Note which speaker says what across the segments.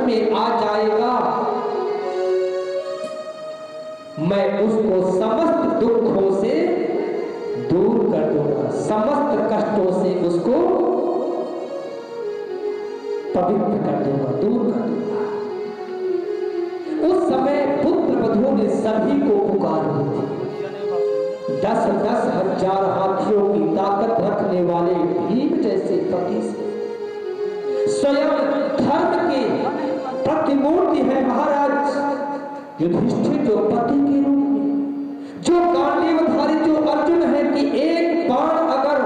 Speaker 1: में आ जाएगा, मैं उसको समस्त दुखों से दूर कर दूंगा, समस्त कष्टों से उसको पवित्र कर दूंगा, दूर कर दूंगा। उस समय पुत्र वधू ने सभी को पुकार दी थी। 10-10 हजार हाथियों की ताकत रखने वाले भीम जैसे पति से, स्वयं धर्म के प्रतिमूर्ति है महाराज युधिष्ठिर, जो पति के रूप में, जो गांडीवधारी, जो अर्जुन है कि एक बाण अगर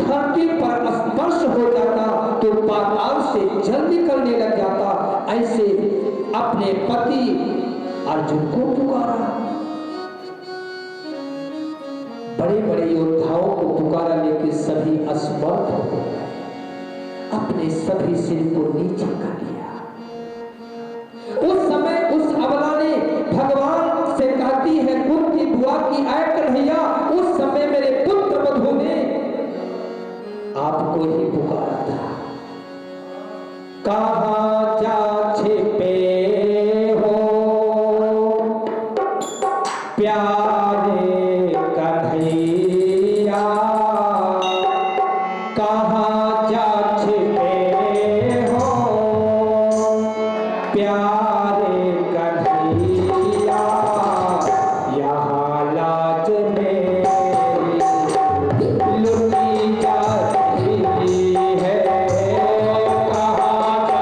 Speaker 1: धरती पर स्पर्श हो जाता तो पाताल से जल निकलने लग जाता, ऐसे अपने पति अर्जुन को पुकारा। बड़े बड़े योद्धाओं को पुकारा, लेकिन सभी असमर्थ हो गए, अपने सभी सिर को नीचे कर लिया। उस समय उस अबला ने भगवान से कहती है, कुंती बुआ की आय कन्हैया, उस समय मेरे पुत्र वधू ने आपको ही पुकारा था। कहाँ जा छिपे हो प्यारे कन्हैया, कहाँ जा छिपे हो प्यारे कन्हैया, यहाँ लाज में लुटी जाती है, कहाँ जा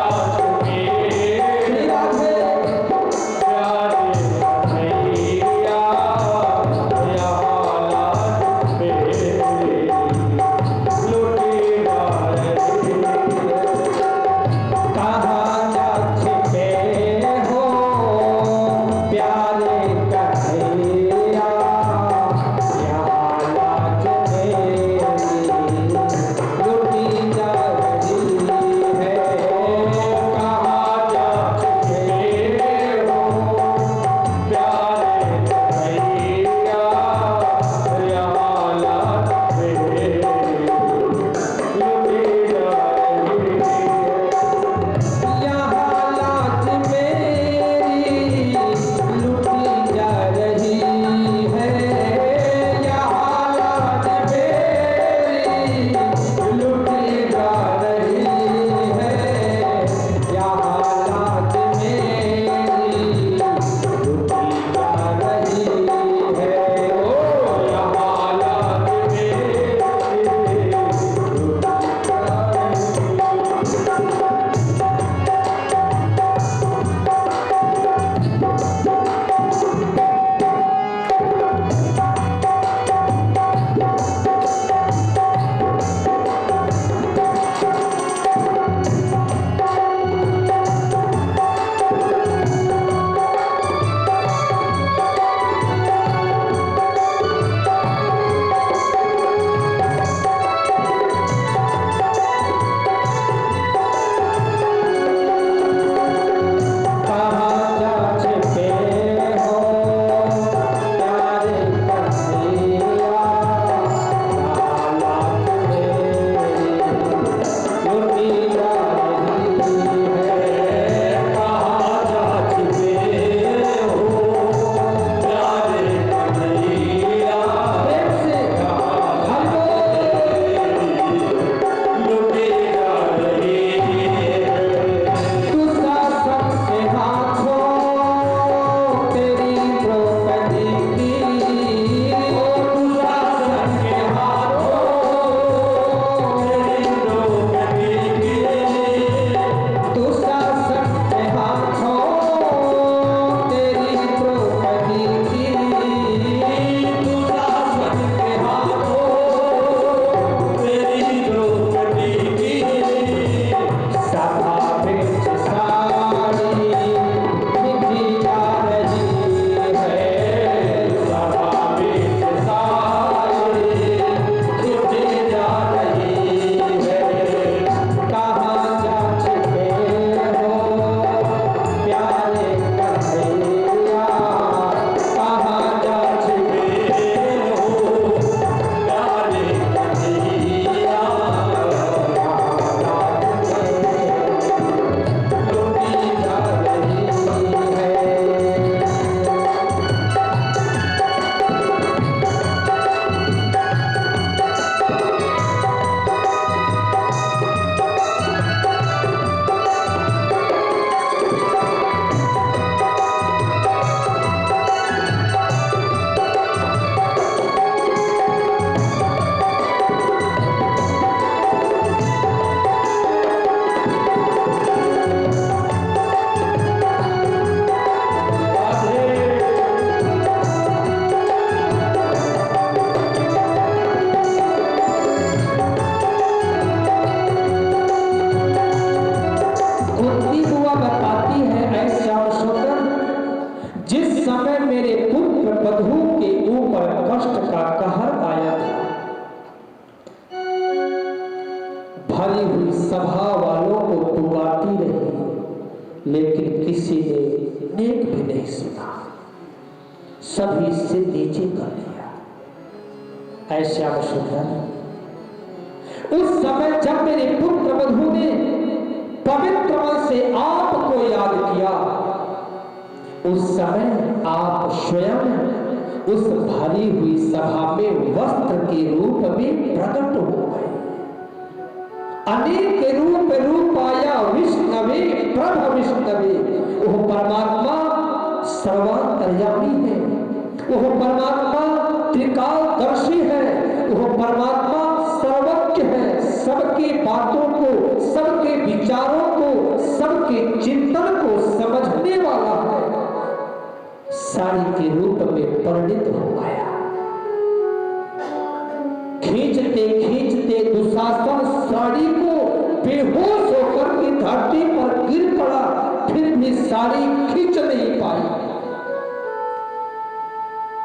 Speaker 1: भरी हुई सभा वालों को पुकारती रही, लेकिन किसी ने नेक भी नहीं सुना, सभी से नीचे कर लिया। ऐसे श्याम सुंदर, उस समय जब मेरे पुत्र वधू ने पवित्र मन से आपको याद किया, उस समय आप स्वयं उस भरी हुई सभा में वस्त्र के रूप में प्रकट हो गए। अनेक रूप आया विष्णवे प्रभ विष्णवे। वह परमात्मा सर्वांतर्यामी है, वह परमात्मा त्रिकालदर्शी है, वह परमात्मा सर्वज्ञ है, सबकी बातों को, सबके विचारों को, सबके चिंतन को समझने वाला है। साड़ी के रूप में परिणित हो गया। खींचते खींचते दुशासन साड़ी को बेहोश होकर के धरती पर गिर पड़ा, फिर भी साड़ी खींच नहीं पाई।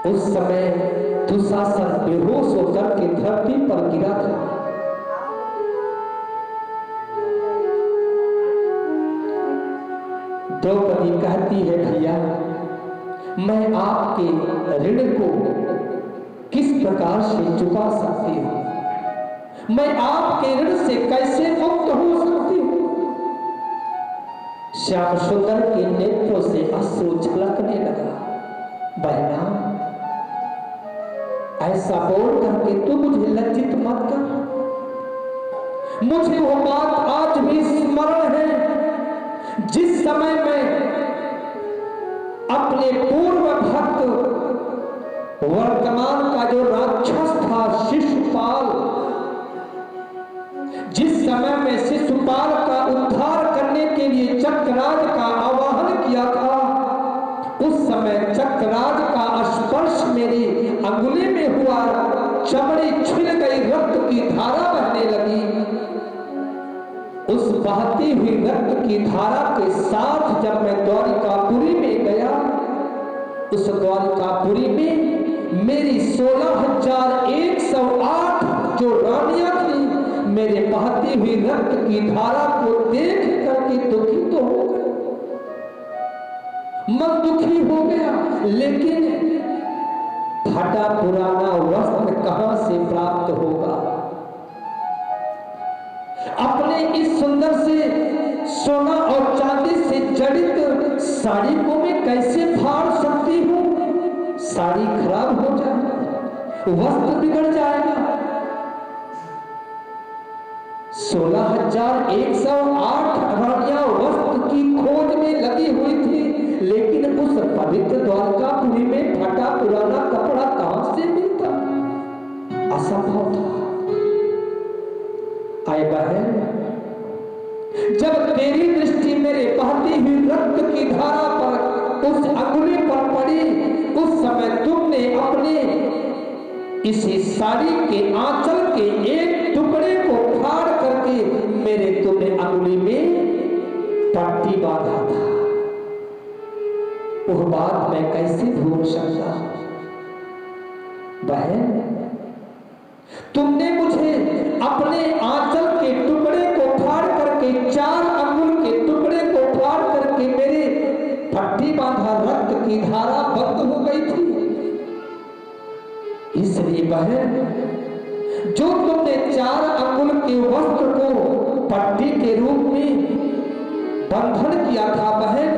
Speaker 1: उस समय दुशासन बेहोश होकर के धरती पर गिरा था। द्रौपदी कहती है, भैया मैं आपके ऋण को किस प्रकार से चुका सकती हूं, मैं आपके ऋण से कैसे मुक्त हो सकती हूं। श्याम सुंदर के नेत्रों से अश्रु छलकने लगा। बहना, ऐसा बोल करके तू मुझे लज्जित मत कर। मुझे वो बात आज भी स्मरण है जिस समय मैं अपने पूर्व भक्त वर्तमान का जो राक्षस था शिशुपाल, जिस समय में शिशुपाल का उद्धार करने के लिए चक्रराज का आवाहन किया था, उस समय चक्रराज का स्पर्श मेरी अंगुली में हुआ, चमड़ी छिल गई, रक्त की धारा बहने लगी। उस बहती हुई रक्त की धारा के साथ जब मैं द्वारिकापुरी में गया, उस द्वारिकापुरी में मेरी 16,108 जो रानियां थी, मेरे बहती हुई रक्त की धारा को देख करके दुखी तो हो गए, मन दुखी हो गया। लेकिन फटा पुराना वस्त्र कहां से प्राप्त होगा? अपने इस सुंदर से सोना और चांदी से जड़ित साड़ी को मैं कैसे फाड़ सकती हूं? साड़ी खराब हो जाएगी, वस्त्र बिगड़ जाएगा। 16,108 रानियां वस्त्र की खोज में लगी हुई थी, लेकिन उस पवित्र द्वारकापुरी में फटा पुराना कपड़ा कहां से मिलता? असंभव था। आए बहन, जब तेरी दृष्टि मेरे बहती हुई रक्त की धारा पर, उस अंगुली पर पड़ी, उस समय तुमने अपने इसी साड़ी के आंचल के एक टुकड़े को फाड़ करके मेरे तुमने अंगुली में पट्टी बांधा था। वह बात मैं कैसे भूल सकता? बहन, तुमने मुझे अपने आंचल के टुकड़े को फाड़ करके, 4 अंगुल के टुकड़े को फाड़ करके मेरे पट्टी बांधा, रक्त की धारा बंद हो गई थी। इसलिए बहन, जो तुमने 4 अंगुल के वस्त्र को पट्टी के रूप में बंधन किया था बहन,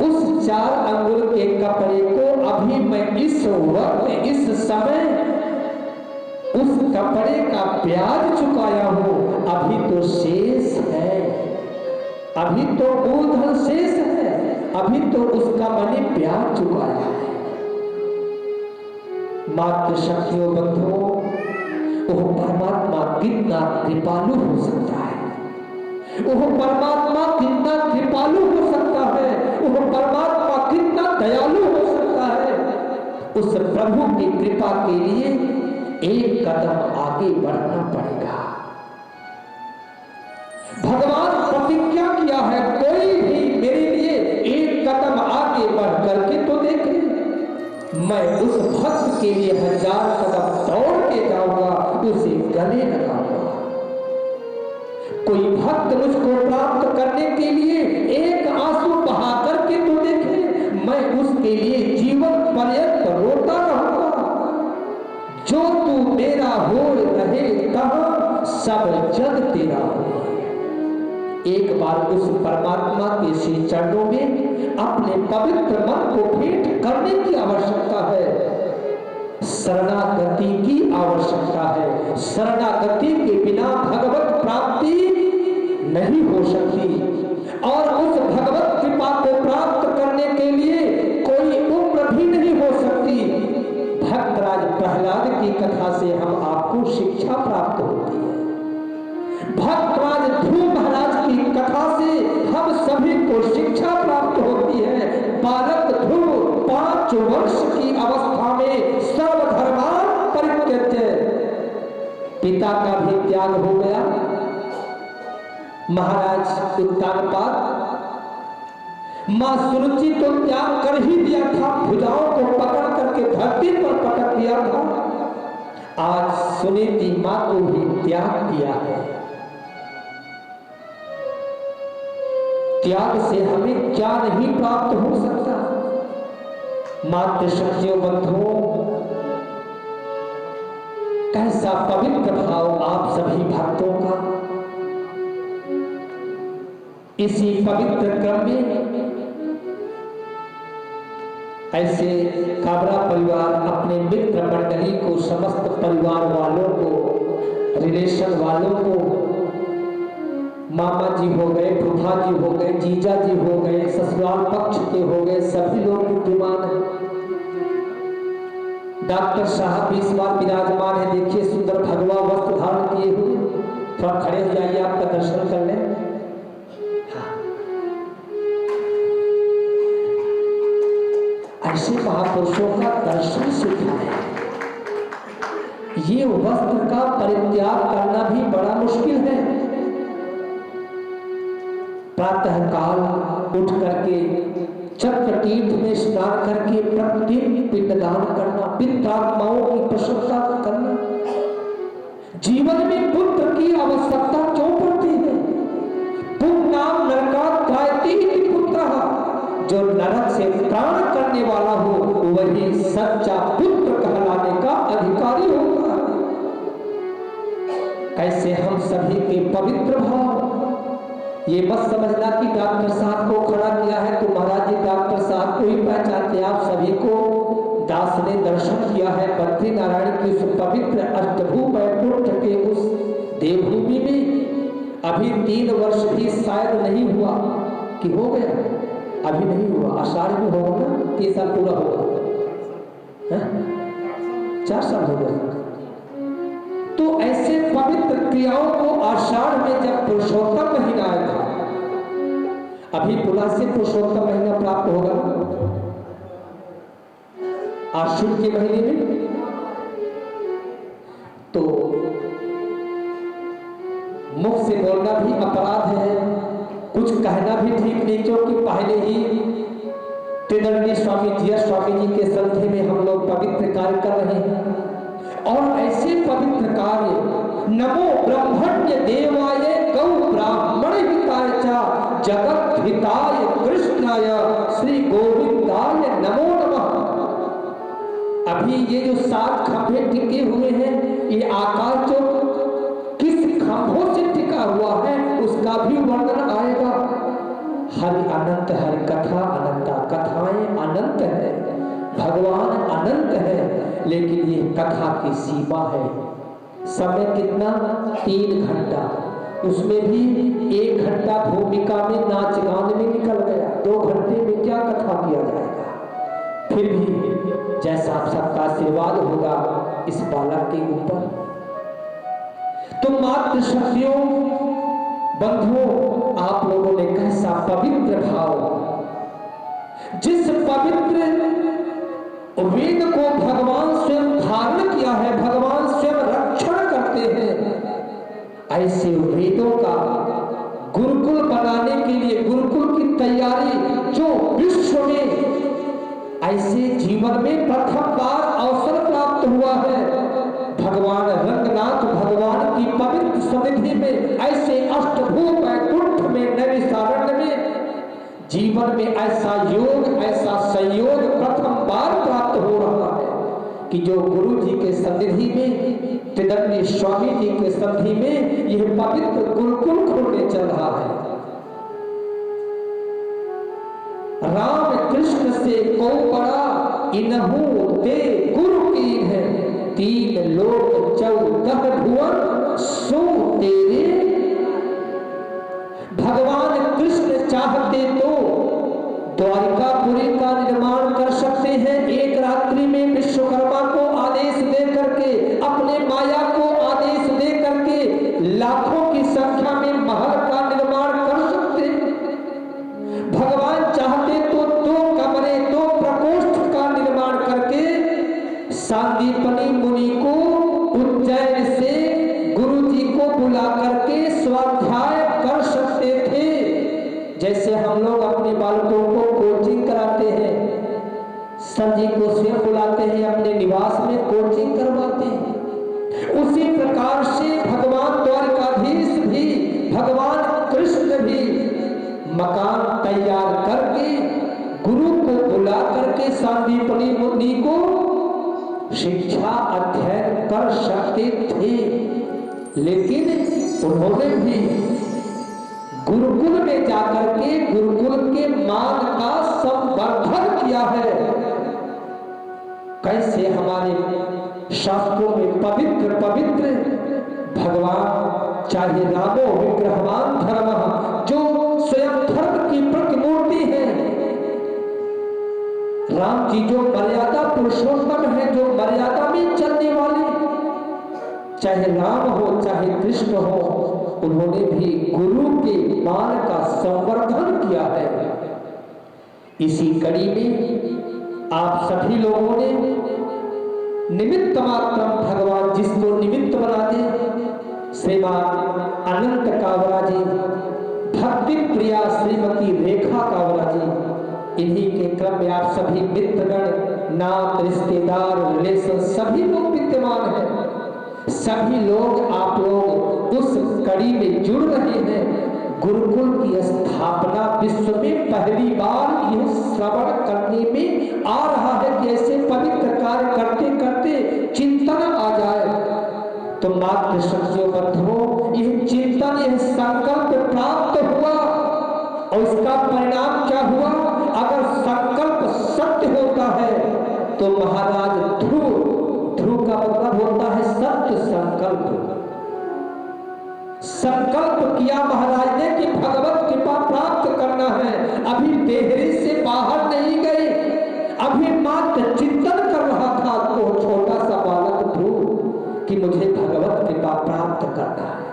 Speaker 1: उस 4 अंगुल के कपड़े को अभी मैं इस वक्त, इस समय उस कपड़े का ब्याज चुकाया हूं। अभी तो शेष है, अभी तो मूलधन शेष है, अभी तो उसका मैंने ब्याज चुकाया है। मात्र शक्तियों बंधुओं, वह परमात्मा कितना कृपालु हो सकता है, वह परमात्मा कितना कृपालु हो सकता है, वह परमात्मा कितना दयालु हो सकता है। उस प्रभु की कृपा के लिए एक कदम आगे बढ़ना पड़ेगा। भगवान प्रतिज्ञा किया है, कोई भी मेरे लिए एक कदम आगे बढ़ करके तो देखे। मैं उस भक्त के लिए 1000 कदम दौड़ के जाऊंगा, उसे गले लगाऊंगा। कोई भक्त मुझको प्राप्त करने के लिए एक आंसू बहा करके तो देखे, मैं उसके लिए जीवन पर्यंत रोता रहूंगा। जो तू मेरा हो रहे तहाँ सब जग तेरा हो। एक बार उस परमात्मा के श्री चरणों में अपने पवित्र मन को भेंट करने की आवश्यकता है। शरणागति की आवश्यकता है। शरणागति के बिना भगवत प्राप्ति नहीं हो सकती और उस भगवत कृपा को प्राप्त करने के लिए कोई उम्र भी नहीं हो सकती। भक्तराज प्रहलाद की कथा से हम आपको शिक्षा प्राप्त होती है। भक्तराज ध्रुव महाराज की कथा से हम सभी को शिक्षा प्राप्त होती है। बालक ध्रुव 5 वर्ष की अवस्था में सर्वधर्मान परित्यज्य, पिता का भी त्याग हो गया। महाराज उत्तानपाद, मां सुरुचि तो त्याग कर ही दिया था, भुजाओं को पकड़ करके धरती पर पटक दिया था। आज सुनीति मां को भी त्याग किया है। त्याग से हमें क्या नहीं प्राप्त हो सकता। मातृशक्तियों बंधुओं, कैसा पवित्र भाव आप सभी भक्तों का। इसी पवित्र क्रम में ऐसे काबरा परिवार अपने मित्र मंडली को, समस्त परिवार वालों को, रिलेशन वालों को, मामा जी हो गए, फूफा जी हो गए, जीजा जी हो गए, ससुराल पक्ष के हो गए, सभी लोग विद्यमान हैं। डॉक्टर साहब भी इस बार विराजमान है। देखिए सुंदर भगवा वस्त्र धारण किए हुए, थोड़ा खड़े हो जाइए, आपका दर्शन कर लें। ऐसे महापुरुषों का दर्शन सुखा है। ये वस्त्र का परित्याग करना भी बड़ा मुश्किल है। प्रातः काल उठ करके चक्र तीर्थ में स्नान करके प्रतिदिन पिंडदान करना, पितृआत्माओं की प्रशंसा करना। जीवन में पुत्र की आवश्यकता क्यों पड़ती है? पुण्यनाम नरकात् त्रायते पुत्रः, जो नरक से प्राण करने वाला हो वही सच्चा पुत्र कहलाने का अधिकारी होगा। कैसे हम सभी के पवित्र भाव, ये मत समझना कि डॉक्टर साहब को खड़ा किया है तो महाराज जी डॉक्टर साहब को ही पहचानते। आप सभी को दास ने दर्शन किया है बद्री नारायण की उस पवित्र अष्टभूप वैकुंठ के उस देवभूमि में। अभी 3 वर्ष भी शायद नहीं हुआ कि हो गया, अभी नहीं हुआ। आषाढ़ में होगा ना, 3 साल पूरा होगा, 4 साल हो गए। तो ऐसे पवित्र क्रियाओं को आषाढ़ में जब पुरुषोत्तम महीना आया था, अभी पुनः से पुरुषोत्तम महीना प्राप्त होगा आश्विन के महीने में, तो मुख से बोलना भी अपराध है, कुछ कहना भी ठीक नहीं, क्योंकि पहले ही त्रिदंडी स्वामी जी के संधि में हम लोग पवित्र कार्य कर रहे हैं। और ऐसे पवित्र कार्य नमो ब्रह्मण्य देवाय गौ ब्राह्मण हिताय च जगत हिताय कृष्णाय श्री गोविंदाय नमो नमः। अभी ये जो 7 खंभे टिके हुए हैं, ये आकाश जो किस खंभों से टिका हुआ है उसका भी वर्णन आएगा। हरि अनंत, हरि कथा अनंता, कथाएं अनंत है, भगवान अनंत है, लेकिन ये कथा की सीमा है। समय कितना? 3 घंटा, उसमें भी 1 घंटा भूमिका में नाच गान में निकल गया। 2 घंटे में क्या कथा किया जाएगा? फिर भी जैसा आप सबका आशीर्वाद होगा इस बालक के ऊपर, तो मातृ शक्तियों बंधुओं, आप लोगों ने कैसा पवित्र भाव, जिस पवित्र वेद को भगवान स्वयं धारण किया है, भगवान स्वयं रक्षण करते हैं, ऐसे वेदों का गुरुकुल बनाने के लिए, गुरुकुल की तैयारी जो विश्व में ऐसे जीवन में प्रथम बार अवसर प्राप्त हुआ है, भगवान रंगनाथ भगवान की पवित्र सन्निधि में, ऐसे अष्टभूत वैकुंठ में, नैमिषारण्य में जीवन में ऐसा योग, ऐसा संयोग प्रथम बार प्राप्त हो रहा है कि जो गुरु जी के सन्निधि में, त्रिदंडी स्वामी जी के सन्निधि में यह पवित्र गुरुकुल खुलने चल रहा है। राम कृष्ण से को बड़ा इनहू ते गुरु की है, 3 लोक 14 भुवन सो तेरे। भगवान कृष्ण चाहते तो द्वारिकापुरी का निर्माण कर सकते हैं। एक रात्रि में विश्वकर्मा को आदेश दे करके, अपने माया को आदेश दे करके लाखों की संख्या में महल का निर्माण कर सकते हैं। भगवान चाहते तो 2 कमरे 2 प्रकोष्ठ का निर्माण करके सांदीपनी मुनि को उज्जैन से गुरु जी को बुला करके स्वाध्याय कर सकते थे। जैसे हम लोग अपने बालकों को कोचिंग कराते हैं, सर जी को स्वयं बुलाते हैं, अपने निवास में कोचिंग करवाते हैं। उसी प्रकार से भगवान द्वारकाधीश भी, भगवान कृष्ण भी मकान तैयार करके गुरु को बुला करके सांदीपनी मुनि को शिक्षा अध्ययन कर सकते थे। लेकिन उन्होंने भी गुरुकुल में जाकर के गुरुकुल के मान का संवर्धन किया है। कैसे हमारे शास्त्रों में पवित्र पवित्र भगवान, चाहे रामो विग्रहवान धर्म, जो स्वयं धर्म की प्रतिमूर्ति है, राम जी जो मर्यादा पुरुषोत्तम है, जो मर्यादा में चलने वाले, चाहे राम हो चाहे कृष्ण हो, उन्होंने भी गुरु के मान का संवर्धन किया है। इसी कड़ी में आप सभी लोगों ने निमित्त मात्र भगवान जिसको निमित्त बना दे, श्रीमान अनंत कावरा जी, भक्ति प्रिया श्रीमती रेखा कावरा जी, इन्हीं के क्रम में आप सभी मित्रगण, नात, रिश्तेदार, रिलेशन सभी लोग विद्यमान हैं। सभी लोग, आप लोग उस कड़ी में जुड़ रहे हैं। गुरुकुल की स्थापना विश्व में पहली बार यह श्रवण करने में आ रहा है कि ऐसे पवित्र कार्य करते करते चिंतन आ जाए। तो मात्र सखियों बंधुओं, यह चिंतन, यह संकल्प प्राप्त हुआ और इसका परिणाम क्या हुआ? अगर संकल्प सत्य होता है तो महाराज ध्रुव का मतलब होता है सत्य संकल्प। संकल्प किया महाराज ने कि भगवत कृपा प्राप्त करना है। अभी देहरी से बाहर नहीं गए, अभी मात्र चिंतन कर रहा था तो छोटा सा बालक ध्रुव कि मुझे भगवत कृपा प्राप्त करना है।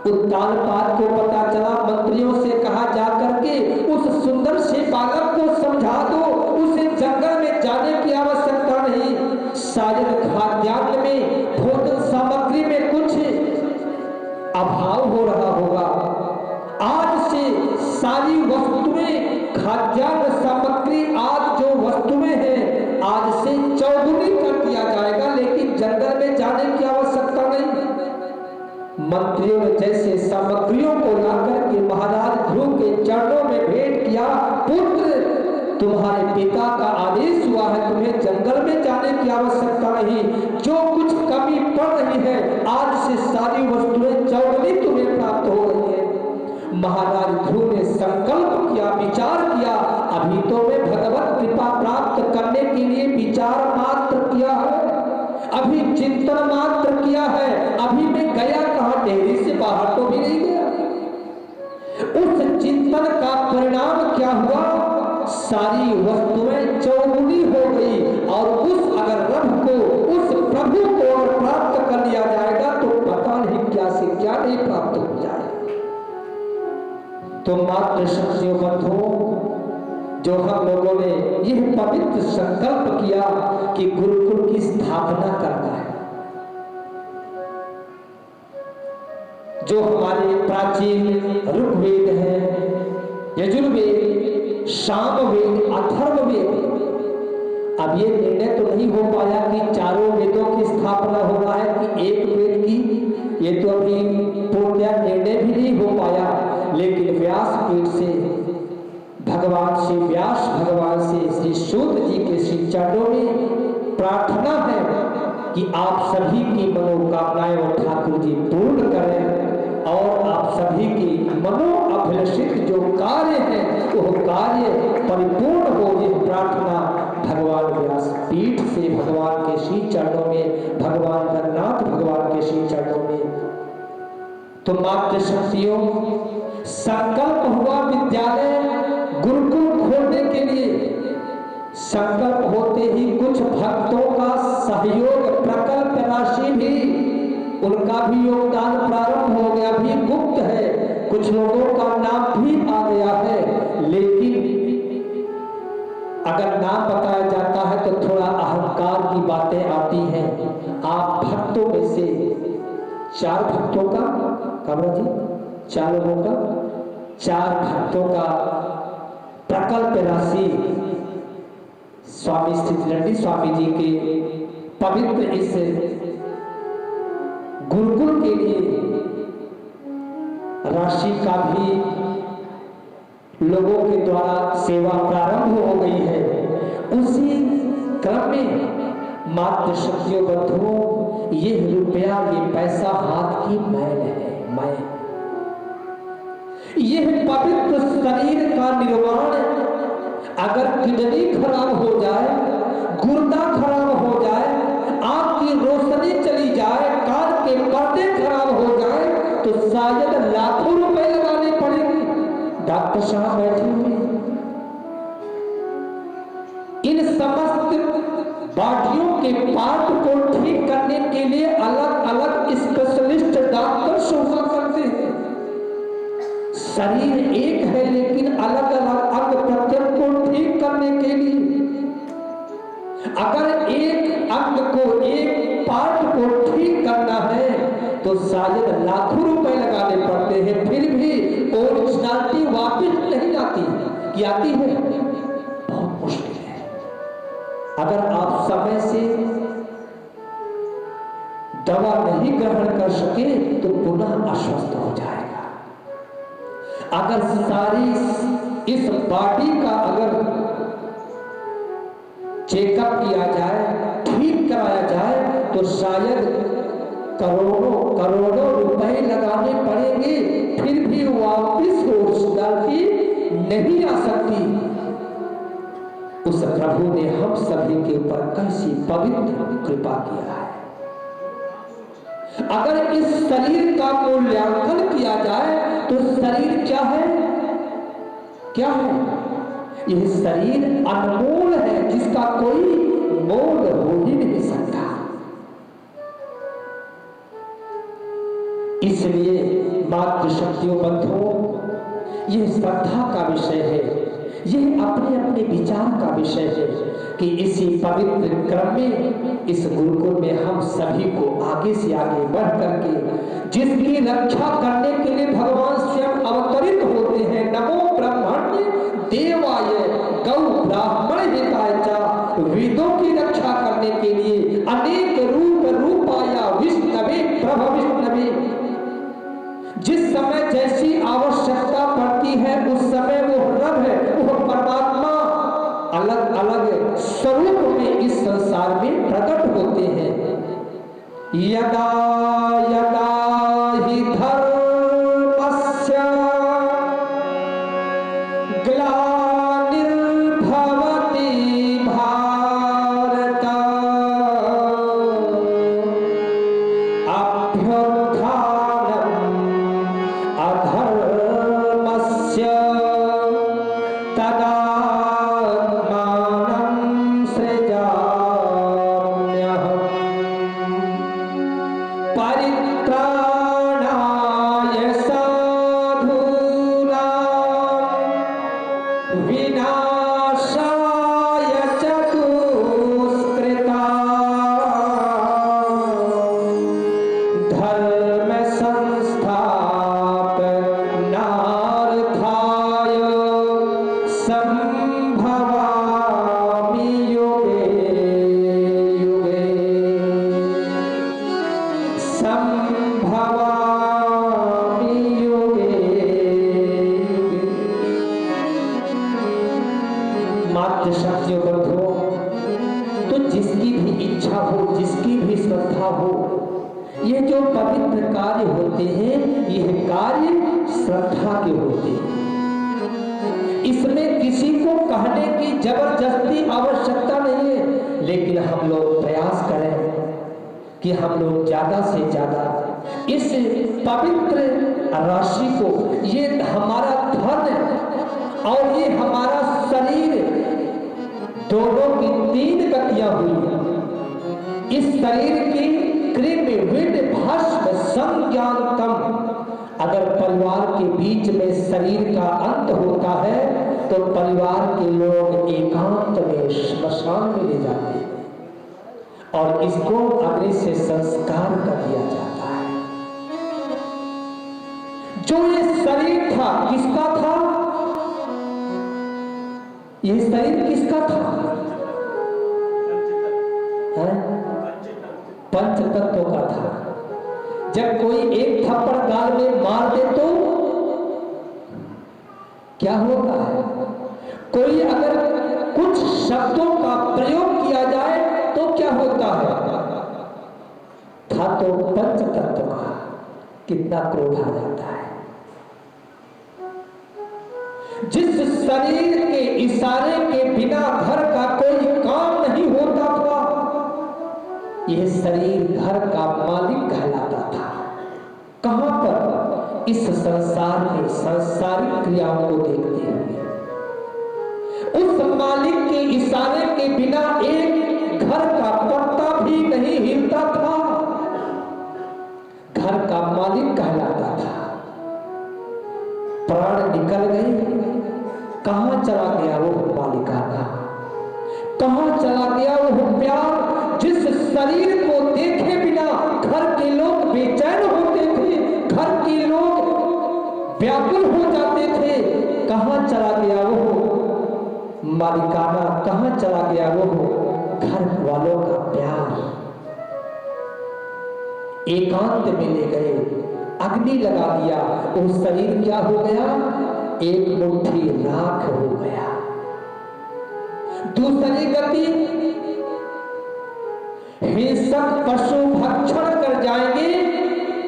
Speaker 1: उत्तानपाद को पता चला, मंत्रियों से कहा जाकर के उस सुंदर से बालक को समझा दो, उसे जंगल में जाने की आवश्यकता नहीं। शायद खाद्यान्न में, भोजन सामग्री में कुछ अभाव हो रहा होगा। आज से सारी वस्तुएं, खाद्यान्न सामग्री, आज जो वस्तुएं हैं, आज से चौगुनी कर दिया जाएगा, लेकिन जंगल में जाने की आवश्यकता नहीं। मंत्रियों ने जैसे सामग्रियों को लाकर के महाराज ध्रुव के चरणों में भेंट किया, पुत्र तुम्हारे पिता का आदेश हुआ है, तुम्हें जंगल में जाने की आवश्यकता नहीं। जो कुछ कमी पड़ रही है, आज से सारी वस्तुएं चौगुनी तुम्हें प्राप्त हो रही है। महाराज ध्रुव ने संकल्प किया, विचार किया, अभी तो मैं भगवत कृपा प्राप्त करने के लिए विचार मात्र किया है, अभी चिंतन मात्र किया है, अभी मैं गया कहां? डेहरी से बाहर तो भी नहीं गया। उस चिंतन का परिणाम क्या हुआ? सारी वस्तुएं चौगुनी हो गई। और उस अगर रब को, उस प्रभु को अगर प्राप्त कर लिया जाएगा तो पता नहीं क्या से क्या नहीं प्राप्त हो जाएगा। तो मात्र शक्तियों बंधुओं, जो हम लोगों ने यह पवित्र संकल्प किया कि गुरुकुल की स्थापना करना है, जो हमारे प्राचीन ऋग्वेद है, यजुर्वेद, सामवेद, अथर्ववेद, अब ये निर्णय तो नहीं हो पाया कि चारों वेदों की स्थापना होना है कि एक वेद की, ये तो अभी पूर्णतः निर्णय भी नहीं हो पाया। लेकिन व्यास पीठ से भगवान श्री व्यास भगवान से श्री सूत जी के श्री चरणों में प्रार्थना है कि आप सभी की मनोकामनाएं और ठाकुर जी पूर्ण करें और आप सभी की मनोअभिलषित जो कार्य है वो कार्य परिपूर्ण हो। ये प्रार्थना भगवान व्यास पीठ से भगवान के श्री चरणों में, भगवान जगन्नाथ भगवान के श्री चरणों में। तो मातृशक्तियों, संकल्प हुआ विद्यालय गुरुकुल खोलने के लिए। संकल्प होते ही कुछ भक्तों का सहयोग, प्रकल्प राशि भी, उनका भी योगदान प्रारंभ हो गया, भी गुप्त है, कुछ लोगों का नाम भी आ गया है। लेकिन अगर नाम बताया जाता है तो थोड़ा अहंकार की बातें आती हैं। आप भक्तों में से 4 भक्तों का, कमरा जी 4 लोगों का, 4 भक्तों का प्रकल्प राशि स्वामी स्थितिनंदी स्वामी जी के पवित्र इस गुरुकुल के लिए राशि का भी लोगों के द्वारा सेवा प्रारंभ हो गई है। उसी क्रम में मातृशक्तियों बंधुओं, ये रुपया, ये पैसा हाथ की मैल है, मैल। यह पवित्र शरीर का निर्माण अगर किडनी खराब हो जाए, गुर्दा खराब हो जाए, आंख की रोशनी चली जाए, कान के पर्दे खराब हो जाए तो शायद लाखों रुपए लगाने पड़ेंगे। डॉक्टर साहब बैठे हुए, इन समस्त बॉडियों के पार्ट को ठीक करने के लिए अलग अलग स्पेशलिस्ट डॉक्टर हुआ करते हैं। शरीर एक है लेकिन अलग अलग अंग प्रत्यंग को ठीक करने के लिए अगर एक अंग को, एक पार्ट को ठीक करना है तो शायद लाखों रुपए लगाने पड़ते हैं। फिर भी ओरिजिनलिटी वापस नहीं आती, कि आती है, बहुत मुश्किल है। अगर आप समय से दवा नहीं ग्रहण कर सके तो पुनः अस्वस्थ हो जाएगा। अगर सारी इस बॉडी का अगर चेकअप किया जाए, ठीक कराया जाए तो शायद करोड़ों करोड़ों रुपए लगाने पड़ेंगे, फिर भी वापस ओरिजिनलिटी नहीं आ सकती। उस प्रभु ने हम सभी के ऊपर कैसी पवित्र कृपा किया है। अगर इस शरीर का मूल्यांकन किया जाए तो शरीर क्या है, क्या है? यह शरीर अनमोल है, जिसका कोई मोल हो ही नहीं सकता। इसलिए मातृशक्तियों बंधुओं, यह श्रद्धा का विषय है, यह अपने अपने विचार का विषय है कि इसी पवित्र क्रम में, इस गुरुकुल में हम सभी को आगे से आगे बढ़ करके जिसकी रक्षा करने के लिए भगवान स्वयं अवतरित होते हैं। नमो ब्रह्मण्य देवाय गौ ब्राह्मण हिताय च, वेदों की रक्षा करने के लिए अनेक रूप रूपाया विष्णवे प्रभ विष्णवे। जिस समय जैसी आवश्यकता पड़ती है उस समय वो रब है, वो परमात्मा अलग अलग स्वरूप में इस संसार में प्रकट होते हैं। यदा यदा हि धर्मस्य ग्लानिर्भवति भारत अभ्युत्थानम् अधर्मस्य तदात्मानं सृजाम्यहम् परित्राणाय साधूनां विनाशाय च दुष्कृतां धर्म संस्थापनार्थाय संभवामि युगे जो पवित्र कार्य होते हैं यह कार्य श्रद्धा के होते हैं। इसमें किसी को कहने की जबरदस्ती आवश्यकता नहीं है, लेकिन हम लोग प्रयास करें कि हम लोग ज्यादा से ज्यादा इस पवित्र राशि को, ये हमारा धन और ये हमारा शरीर, दोनों की 3 गतियां हुई हैं। इस शरीर की कृमि विड भस्म संज्ञानतम, अगर परिवार के बीच में शरीर का अंत होता है तो परिवार के लोग एकांत में श्मशान में ले जाते हैं और इसको अग्नि से संस्कार कर दिया जाता है। जो ये शरीर था किसका था? ये शरीर किसका था? पंच तत्वों का था। जब कोई एक थप्पड़ गाल में मार दे तो क्या होता है? कोई अगर कुछ शब्दों का प्रयोग किया जाए तो क्या होता है? था तो पंच तत्व का, कितना क्रोध आ जाता है। जिस शरीर के इशारे के बिना घर का कोई काम नहीं होता था, यह शरीर घर का मालिक कहलाता था। कहां पर? इस संसार में सांसारिक क्रियाओं को देखते हुए उस मालिक के इशारे के बिना एक घर का पत्ता भी नहीं हिलता था। घर का मालिक कहलाता था। प्राण निकल गए, कहां चला गया वो मालिकाना? कहां चला गया वो प्यार? जिस शरीर को देखे बिना घर के लोग बेचैन होते थे, घर के लोग व्याकुल हो जाते थे, कहां चला गया वो मालिकाना? कहां चला गया वो घर वालों का प्यार? एकांत में ले गए, अग्नि लगा दिया, वो शरीर क्या हो गया? एक मुट्ठी राख हो गया। दूसरी गति, हिंसक पशु भक्षण कर जाएंगे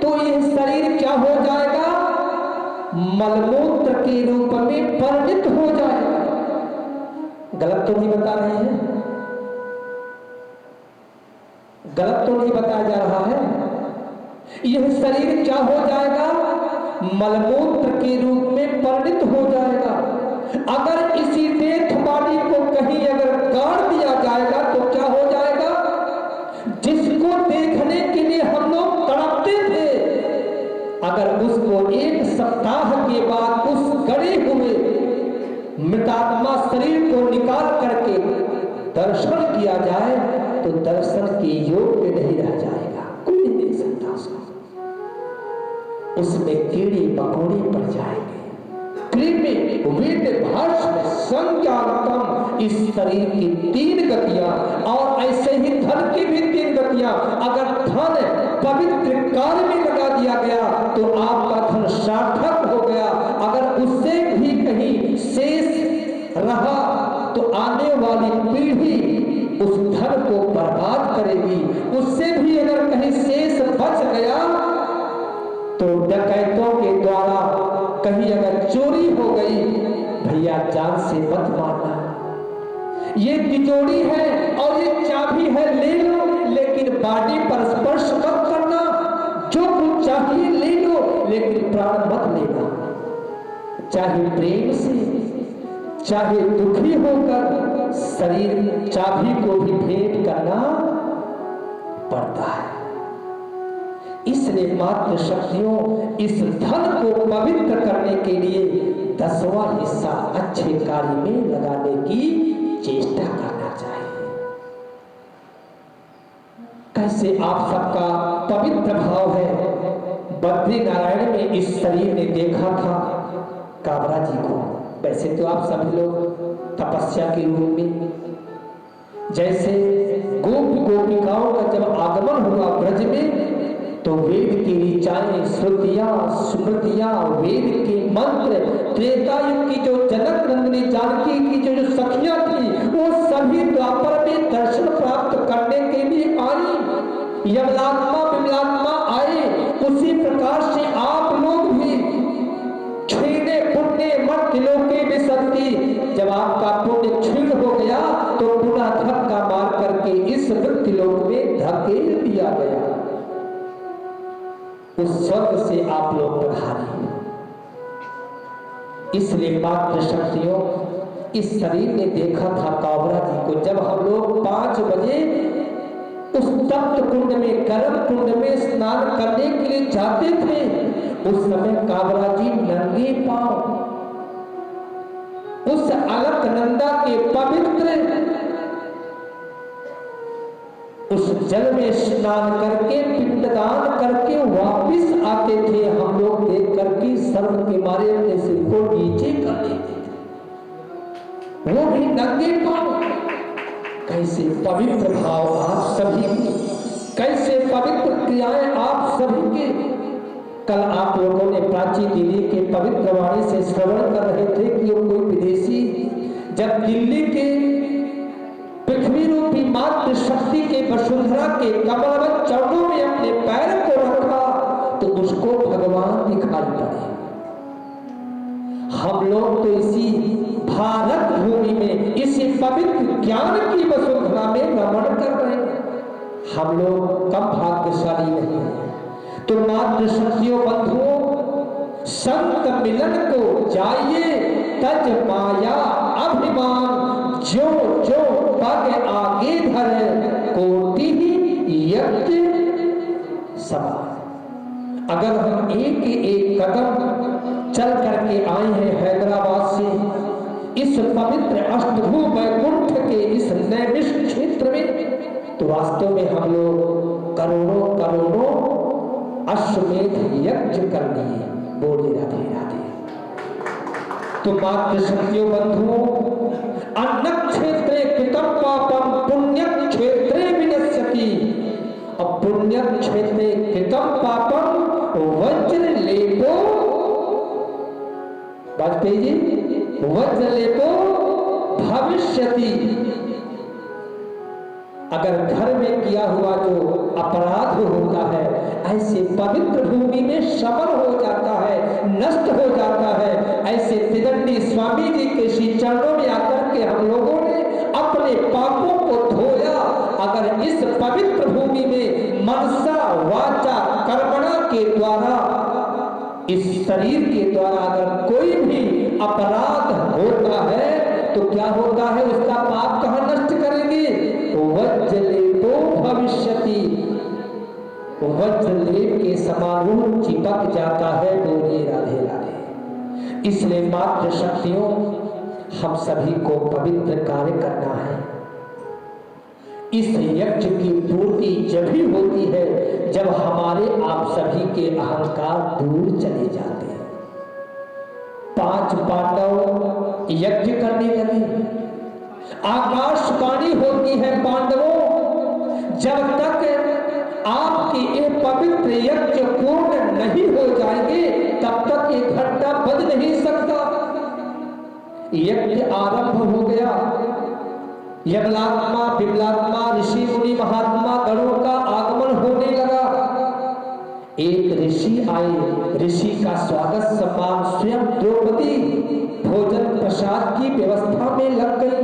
Speaker 1: तो यह शरीर क्या हो जाएगा? मलमूत्र के रूप में परिणित हो जाएगा। गलत तो नहीं बता रहे हैं? गलत तो नहीं बताया जा रहा है? यह शरीर क्या हो जाएगा? मलमूत्र के रूप में परिणित हो जाएगा। अगर इसी डेथ बॉडी को कहीं अगर गाड़ दिया जाएगा तो क्या हो जाएगा? जिसको देखने के लिए हम लोग तड़पते थे, अगर उसको 1 सप्ताह के बाद उस गड़े हुए मृतात्मा शरीर को निकाल करके दर्शन किया जाए तो दर्शन के योग्य नहीं रह जाएगा, कोई नहीं देख सकता उसको। उसमें कीड़े मकोड़े पड़ जाएंगे। कृमि विड भस्म संज्ञानतम, इस शरीर की 3 गतियां, और ऐसे ही धन की भी 3 गतियां। अगर धन पवित्र कार्य में लगा दिया गया तो आपका धन सार्थक हो गया। अगर उससे भी कहीं शेष रहा तो आने वाली पीढ़ी उस धन को बर्बाद करेगी। उससे भी अगर कहीं शेष बच गया तो डकैतों के द्वारा कहीं अगर चोरी हो गई, भैया जान से मत मारना, ये तिजोरी है और ये चाबी है, ले लो, लेकिन बॉडी पर स्पर्श मत करना। जो कुछ चाहिए ले लो, लेकिन प्राण मत लेना। चाहे प्रेम से, चाहे दुखी होकर शरीर चाबी को भी भेंट करना पड़ता है। इसलिए मात्र शक्तियों इस धन को पवित्र करने के लिए 10वां हिस्सा अच्छे कार्य में लगाने की चेष्टा करना चाहिए। कैसे आप सबका पवित्र भाव है। बद्री नारायण में इस शरीर ने देखा था काबरा जी को। वैसे तो आप सभी लोग तपस्या के रूप में, जैसे गोप गोपिकाओं का जब आगमन हुआ ब्रज में तो वेद की ऋचाएं, श्रुतियां, स्मृतियां, वेद के मंत्र, त्रेता युग की जो जनक नंदिनी जानकी की जो सखियां थी, वो सभी द्वापर में दर्शन प्राप्त करने के लिए आई। यमलात्मा विमलात्मा आए, उसी प्रकार से आप लोग भी क्षीणे पुण्य मत त्रिलोके विसरती, जब आपका पुण्य क्षीण हो गया तो पुनः धक्का मार करके इस मृत्युलोक में धकेल दिया गया। उस स्वर्ग से आप लोग पधारे। इसलिए मात्र शक्तियों, इस शरीर ने देखा था कावरा जी को, जब हम लोग 5 बजे उस तप्त कुंड में, गर्म कुंड में स्नान करने के लिए जाते थे, उस समय कावरा जी नंगे पांव उस अलकनंदा के पवित्र उस जल में स्नान करके पिंडदान करके वापिस आते थे। हम लोग देख करके शर्म के मारे अपने सिर को नीचे कर देते थे, वो भी नंगे पांव। कैसे पवित्र भाव आप सभी के, कैसे पवित्र क्रियाएं आप सभी के। कल आप लोगों ने प्राची दिल्ली के पवित्र वाणी से श्रवण कर रहे थे कि कोई विदेशी जब दिल्ली के पृथ्वी रूपी मात्र शक्ति के वसुंधरा के कमलवत चरणों में अपने पैर को रखा तो उसको भगवान दिखाई पड़े। हम लोग तो इसी भारत भूमि में, इसी पवित्र ज्ञान की वसुंधरा में रमण कर रहे हैं। हम लोग कम भाग्यशाली नहीं हैं। तो मात्र शक्तियों बंधुओं, संत मिलन को जाइए, तज माया अभिमान, जो जो पग आगे धरे, कोटि यज्ञ समान। अगर हम एक एक कदम चल करके आए हैं हैदराबाद से इस पवित्र अष्टभू वैकुंठ के इस नैमिष क्षेत्र में, तो वास्तव में हम लोग करोड़ों करोड़ों अश्वमेध यज्ञ कर लिए। बोले राधे राधे। तो मात्र शक्तियों बंधुओं, अन्न क्षेत्रे कृतं पापम पुण्य क्षेत्रे विनश्यति। अब पुण्य क्षेत्रे कृतं पापम वज्र लेपो, वाजपेयी जी, वज्र लेपो भविष्यति। अगर घर में किया हुआ जो अपराध होता है, ऐसे पवित्र भूमि में शमन हो जाता है, नष्ट हो जाता है। ऐसे त्रिदंडी स्वामी जी के श्री चरणों में आकर के हम लोगों ने अपने पापों को धोया। अगर इस पवित्र भूमि में मनसा वाचा कर्मणा के द्वारा, इस शरीर के द्वारा अगर कोई भी अपराध होता है तो क्या होता है, उसका पाप कहां नष्ट करेंगे? वज्रलेपो भविष्यति, वज्रलेप के समान चिपक जाता है। बोलिए राधे राधे। इसलिए मात्र शक्तियों, हम सभी को पवित्र कार्य करना है। इस यज्ञ की पूर्ति जब भी होती है जब हमारे आप सभी के अहंकार दूर चले जाते हैं। 5 पांडव यज्ञ करने लगे। आकाशवाणी होती है पांडवों, जब तक आपके ये पवित्र यज्ञ पूर्ण नहीं हो जाएंगे तब तक ये घंटा बज नहीं सकता। यज्ञ आरंभ हो गया। यमलात्मा विमलात्मा ऋषि मुनि महात्मा गणों का आगमन होने लगा। एक ऋषि आए, ऋषि का स्वागत सम्मान स्वयं द्रौपदी भोजन प्रसाद की व्यवस्था में लग गई।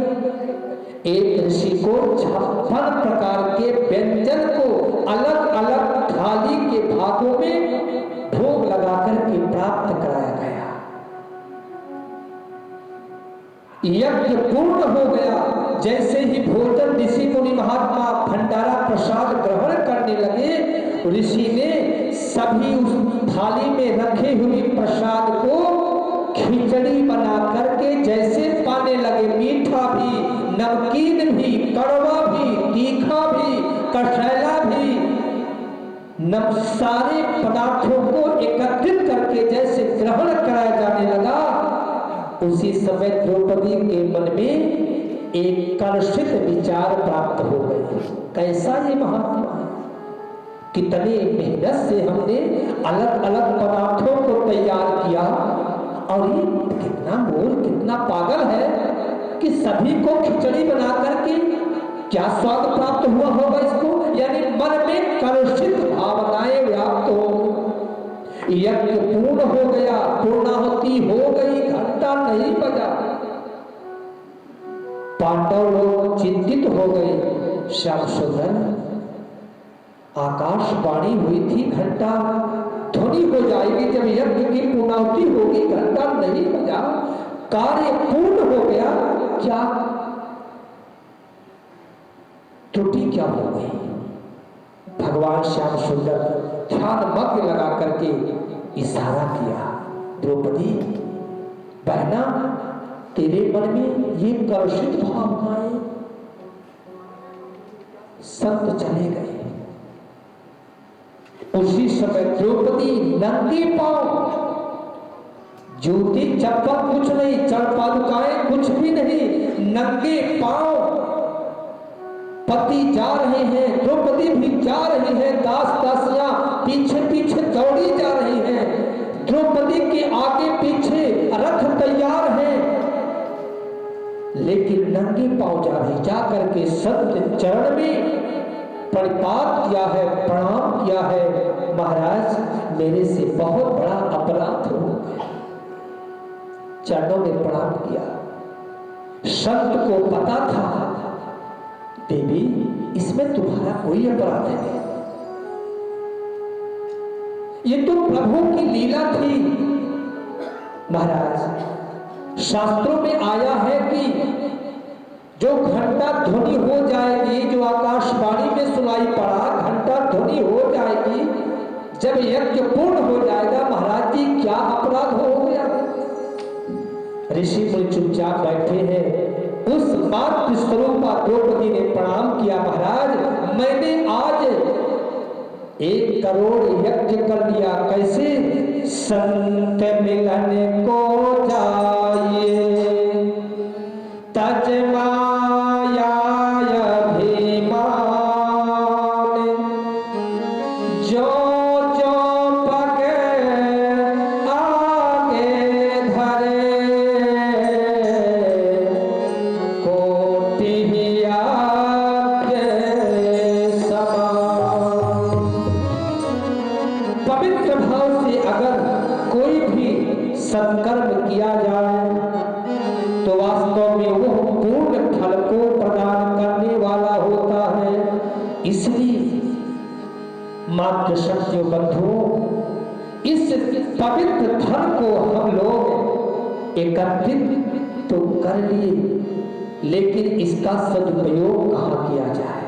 Speaker 1: एक ऋषि को 56 प्रकार के व्यंजन को अलग अलग थाली के भागों में भोग लगाकर के प्राप्त कराया गया। यज्ञ पूर्ण हो गया। जैसे ही भोजन ऋषि मुनि महात्मा भंडारा प्रसाद ग्रहण करने लगे, ऋषि ने सभी उस थाली में रखे हुए प्रसाद को खिचड़ी बना करके जैसे पाने लगे। मीठा भी, नमकीन भी, कड़वा भी, तीखा भी, कषैला भी, सारे पदार्थों को एकत्रित करके जैसे ग्रहण कराया जाने लगा, उसी समय द्रौपदी के मन में एक कलुषित विचार प्राप्त हो गए। कैसा ये महात्मा है, कितने मेहनत से हमने अलग अलग पदार्थों को तैयार किया और ये कितना मूल, कितना पागल है कि सभी को खिचड़ी बना करके क्या स्वाद प्राप्त हुआ होगा इसको। यानी मन में कलुषित भावनाएं व्याप्त हो गई। यज्ञ पूर्ण हो गया, पूर्णाहुति हो गई, घंटा नहीं बजा। पांडव लोग चिंतित हो गए। श्याम सुंदर, आकाशवाणी हुई थी घंटा ध्वनि हो जाएगी जब यज्ञ की पूर्णाहुति होगी, घंटा नहीं बजा, कार्य पूर्ण हो गया, क्या त्रुटि क्या हो गई? भगवान श्याम सुंदर ध्यान मग्न लगा करके इशारा किया, द्रौपदी बहना, तेरे मन में ये कलुषित भावनाएं। संत चले गए। उसी समय द्रौपदी नंगे पांव, जूती चप्पल कुछ नहीं, चढ़ पादुकाएं कुछ भी नहीं, नंगे पांव पति जा रहे हैं, द्रौपदी भी जा रही है, दास दासियां पीछे पीछे दौड़ी जा रही हैं, द्रौपदी के आगे पीछे रथ तैयार है, लेकिन नंगे पांव जा रही। जाकर के संत चरण में प्रणिपात किया है, प्रणाम किया है, महाराज मेरे से बहुत बड़ा अपराध हो गया। चरणों में प्रणाम किया। संत को पता था देवी इसमें तुम्हारा कोई अपराध नहीं, ये तो प्रभु की लीला थी। महाराज शास्त्रों में आया है कि जो घंटा ध्वनि हो जाएगी, जो आकाशवाणी में सुनाई पड़ा घंटा ध्वनि हो जाएगी, जब यज्ञ पूर्ण हो जाएगा, महाराज जी क्या अपराध हो गया? ऋषि मुनि चुपचाप बैठे हैं। उस मातृ स्वरूपा द्रौपदी ने प्रणाम किया, महाराज मैंने आज 1 करोड़ यज्ञ कर लिया। कैसे? संत मिलन को जाइए तजमाया अभिमान, जो जो पग आगे धरे कोटि आज्ञ समान। पवित्र भाव से अगर कोई भी सत्कर्म किया जाए तो वास्तव में वो पूर्ण फल को प्रदान करने वाला होता है। इसलिए मातृशक्ति बंधुओं, इस पवित्र धन को हम लोग एकत्रित तो कर लिए, लेकिन इसका सदुपयोग कहाँ किया जाए?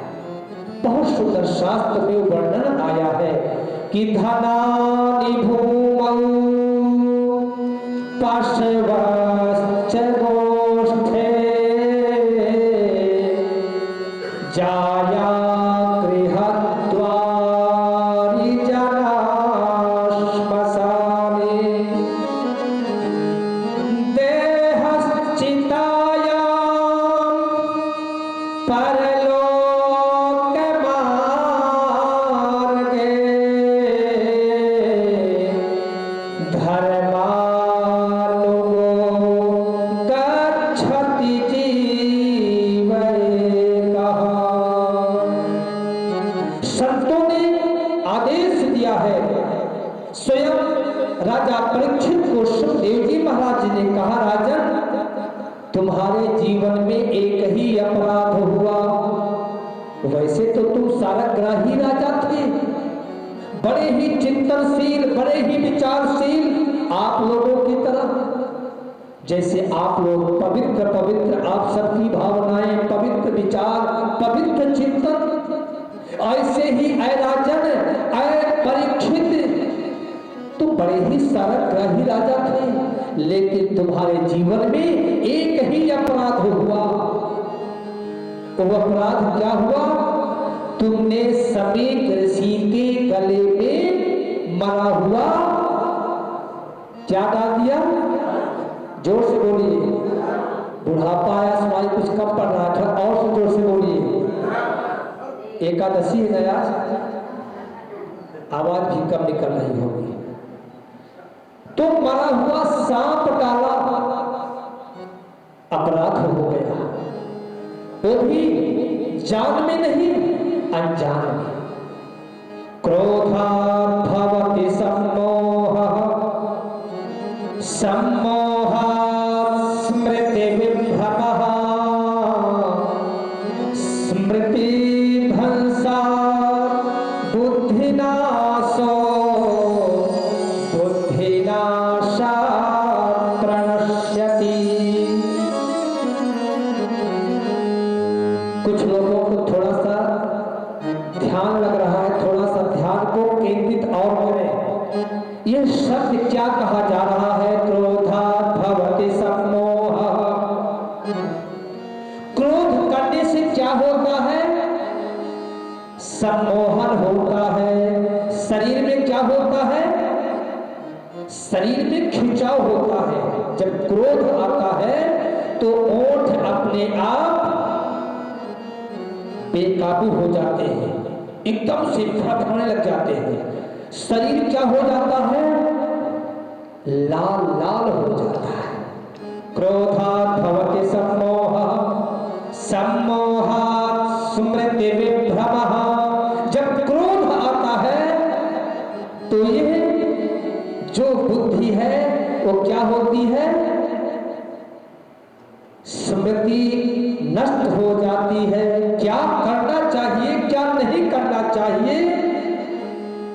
Speaker 1: बहुत सुंदर शास्त्र में वर्णन आया है कि धनानि भूमौ पाशवाश्च गोष्ठे जाया गृहद्वारि जनाश्मशाने देहश्चितायां परलोकमार्गे धर्मा राजा परीक्षित को सुखदेव जी महाराज ने कहा, राजन तुम्हारे जीवन में एक ही अपराध हुआ। वैसे तो तुम सारग्राही राजा थे, बड़े ही चिंतनशील, बड़े ही विचारशील, आप लोगों की तरह। जैसे आप लोग पवित्र पवित्र, आप सबकी भावनाएं पवित्र, विचार पवित्र, चिंतन, ऐसे ही ऐ राजन, ऐ परीक्षित, तुम बड़े ही सारग्राही राजा थे, लेकिन तुम्हारे जीवन में एक ही अपराध हुआ। वो अपराध क्या हुआ? तुमने समीक ऋषि के गले में मरा हुआ क्या डाल दिया? जोर से बोलिए, बुढ़ापा आया, सुनाई कुछ कम पड़ रहा था, और से जोर से बोलिए। एकादशी है नया, आवाज भी कम निकल रही होगी। तो मरा हुआ सांप डाला, अपराध हो गया। वो भी जान में नहीं, अनजान में। क्रोधात् भवति सम्मोहः, सम्मोहात् स्मृतिविभ्रमः, स्मृतिभ्रंशात् बुद्धिनाशो, बुद्धिनाशात् प्रणश्यति। कुछ लोगों को थोड़ा सा ध्यान लग रहा है, थोड़ा सा ध्यान को केंद्रित और करें। यह शब्द क्या कहा जा रहा है? क्रोधात् भवति सम्मोहः। क्रोध करने से क्या होता है? सम्मोहन होता है। शरीर में क्या होता है? शरीर में खिंचाव होता है। जब क्रोध आता है तो ओठ अपने आप बेकाबू हो जाते हैं, एकदम से फड़फड़ाने लग जाते हैं। शरीर क्या हो जाता है? लाल लाल हो जाता है। क्रोधात् भवति सम्मोहः, सम्मोहात् स्मृतिविभ्रमः। जब क्रोध आता है तो यह जो बुद्धि है वो क्या होती है? स्मृति नष्ट हो जाती है। क्या करना चाहिए, क्या नहीं करना चाहिए,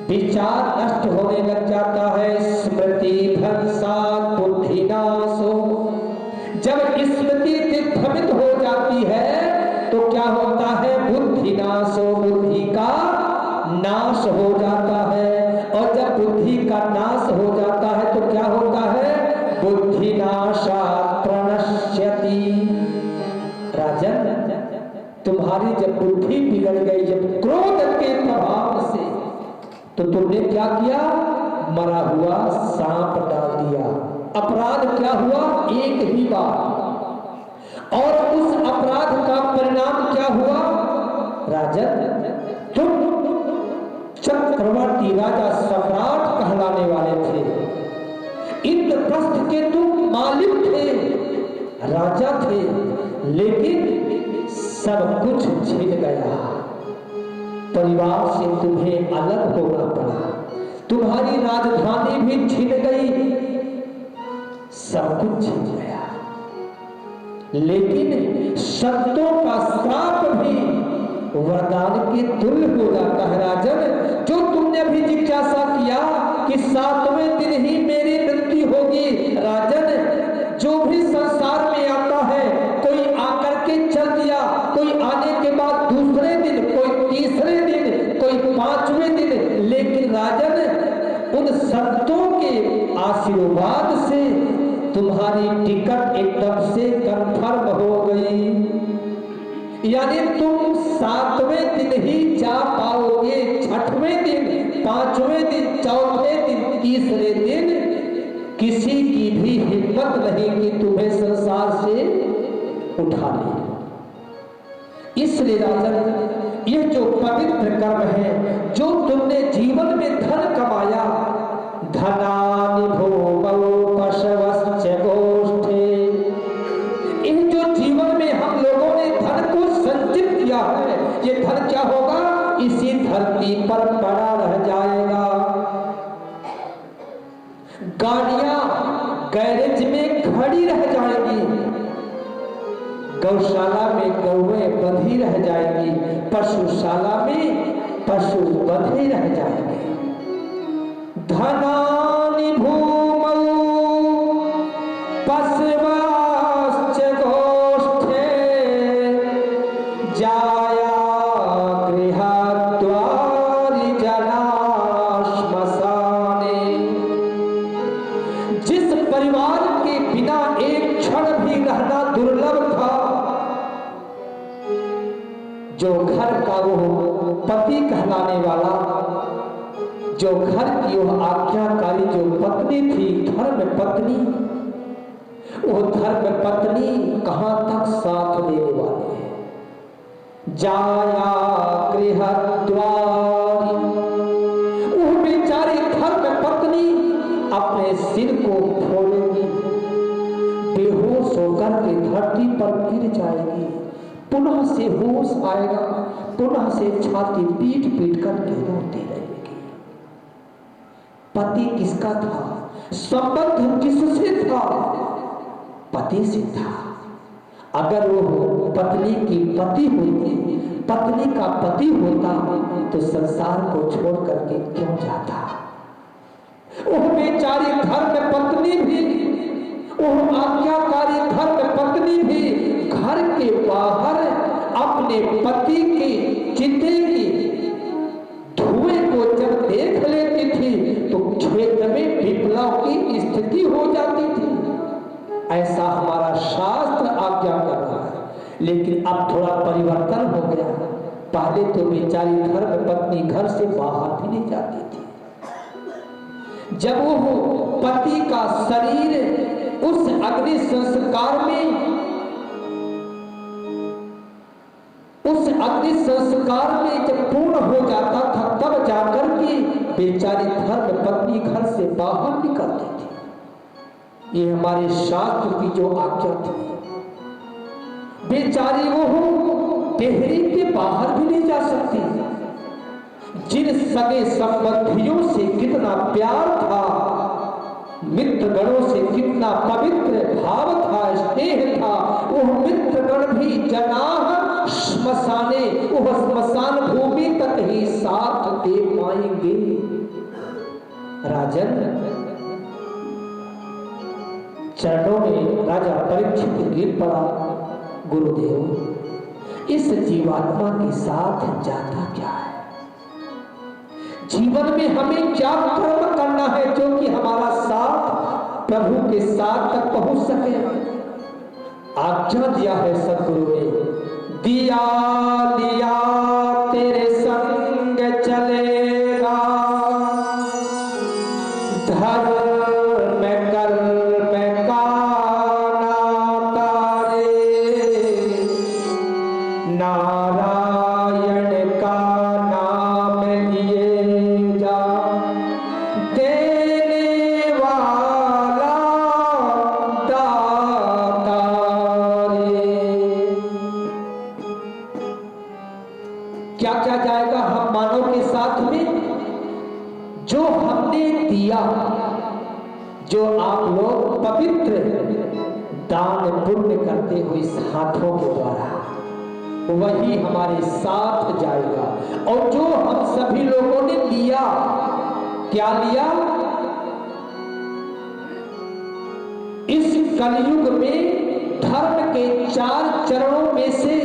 Speaker 1: विचार नष्ट होने लग जाता है। स्मृति भ्रंशात् बुद्धिनाशो। जब स्मृति दिग्भ्रमित हो जाती है तो क्या होता है? बुद्धिनाशो, बुद्धि का नाश हो जाता है। और जब बुद्धि का नाश हो जाता है तो क्या होता है? बुद्धिनाशात् प्रणश्यति। राजन, तुम्हारी जब बुद्धि बिगड़ गई, जब क्रोध के प्रभाव से, तो तुमने क्या किया? मरा हुआ सांप डाल दिया। अपराध क्या हुआ? एक ही बार। और उस अपराध का परिणाम क्या हुआ? राजन, तुम चक्रवर्ती राजा सम्राट कहलाने वाले थे, इंद्रप्रस्थ के तुम मालिक थे, राजा थे, लेकिन सब कुछ छिन गया। परिवार से तुम्हें अलग होना पड़ा, तुम्हारी राजधानी भी छिन गई, सब कुछ छिन गया। लेकिन संतों का श्राप भी वरदान के तुल्य हो जाता है। राजन, जो तुमने अभी जिज्ञासा किया कि 7वें दिन ही मेरी मृत्यु होगी, राजन, जो भी संसार में आता है, कोई आकर के चल दिया, कोई आने के बाद दूसरे दिन, कोई तीसरे दिन, कोई 5वें दिन, लेकिन राजन, उन संतों के आशीर्वाद से तुम्हारी टिकट एकदम से कंफर्म हो गई। यानी तुम 7वें दिन ही जा पाओगे, 6वें दिन, 5वें दिन, 4वें दिन, तीसरे दिन किसी की भी हिम्मत नहीं कि तुम्हें संसार से उठा ले। इसलिए राजन, यह जो पवित्र कर्म है, जो तुमने जीवन में धन कमाया, धनानि भूमौ पशवश्च गोष्ठे, इन जो जीवन में हम लोगों ने धन को संचित किया है, ये धन क्या होगा? इसी धरती पर पड़ा रह जाएगा। गाड़ियां गैरेज में खड़ी रह जाएंगी, गौशाला में गौएं बंधी रह जाएंगी, पशुशाला में पशु बंधे रह जाएंगे। धनानि भूमौ पशवश्च गोष्ठे, जाया गृहद्वारि जना श्मशाने। जिस परिवार के बिना एक क्षण भी रहना दुर्लभ था, जो घर का वो पति कहलाने वाला, जो घर की वह आज्ञाकारी जो पत्नी थी, धर्म पत्नी, वो धर्म पत्नी कहां तक साथ देने वाली है? जाया गृहद्वारि, वो बेचारी धर्म पत्नी अपने सिर को फोड़ेगी, बेहोश होकर के धरती पर गिर जाएगी, पुनः से होश आएगा, पुनः से छाती पीट पीट करके रोती रहेगी। पति किसका था? संबंध किससे था? पति से था। अगर वो पत्नी की पति होती, पत्नी का पति होता तो संसार को छोड़ करके क्यों जाता? वह बेचारी धर्म पत्नी भी, वह आज्ञाकारी धर्म पत्नी भी घर के बाहर अपने पति के चिते की धुएं को जब देख लेती थी तो खेत में विप्लव की स्थिति हो जाती थी। ऐसा हमारा शास्त्र आज्ञा कर रहा है, लेकिन अब थोड़ा परिवर्तन हो गया। पहले तो बेचारी धर्म पत्नी घर से बाहर भी नहीं जाती थी। जब वो पति का शरीर उस अग्नि संस्कार में, उस अग्नि संस्कार में जब पूर्ण हो जाता था, तब जाकर के बेचारी धर्म पत्नी घर से बाहर निकलती थी। ये हमारे शास्त्र की जो आज्ञा थी। बेचारी वो डेहरी के बाहर भी नहीं जा सकती। जिन सगे संबंधियों से कितना प्यार था, मित्रगणों से कितना पवित्र भाव था, स्नेह था, वो मित्रगण भी जनाह श्मशाने, वो श्मशान भूमि तक ही साथ दे पाएंगे। राजन, चरणों में राजा परीक्षित गिर पड़ा, गुरुदेव इस जीवात्मा के साथ जाता क्या है? जीवन में हमें क्या कर्म करना है जो कि हमारा साथ प्रभु के साथ तक पहुंच सके? आज्ञा दिया है सदगुरु ने, दिया लिया तेरे संग चलेगा, धर्म कर्म का नाता रे, नारायण का नाम लिए जा, देने वाला दाता रे। क्या क्या जाएगा हम मानव के साथ में? जो हमने दिया, जो आप लोग पवित्र दान पुण्य करते हो इस हाथों के द्वारा, वही हमारे साथ जाएगा। और जो हम सभी लोगों ने लिया, क्या लिया? इस कलयुग में धर्म के 4 चरणों में से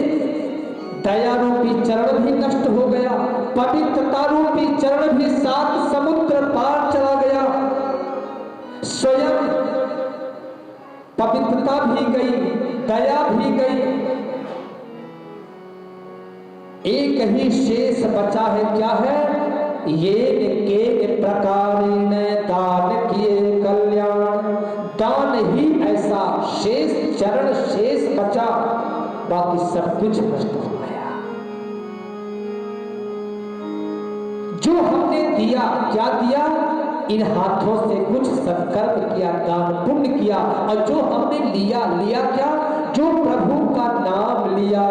Speaker 1: दया रूपी चरण भी नष्ट हो गया, पवित्रता रूपी चरण भी 7 समुद्र पार चला गया, स्वयं पवित्रता भी गई, दया भी गई। एक ही शेष बचा है, क्या है? ये के प्रकार दान किए कल्याण, दान ही ऐसा शेष चरण शेष बचा, बाकी सब कुछ नष्ट हो गया। जो हमने दिया, क्या दिया? इन हाथों से कुछ सत्कर्म किया, दान पुण्य किया। और जो हमने लिया, लिया क्या? जो प्रभु का नाम लिया।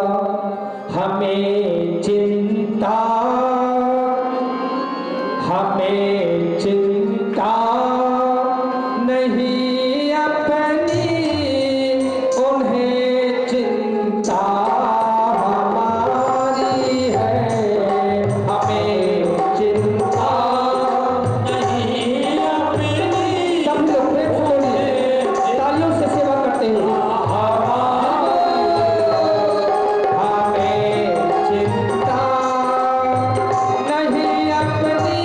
Speaker 1: हमें चिंता, हमें चिंता नहीं अपनी, उन्हें चिंता हमारी है। हमें चिंता नहीं अपनी, सब लोग तालियों से सेवा करते हैं। हमें चिंता नहीं अपनी,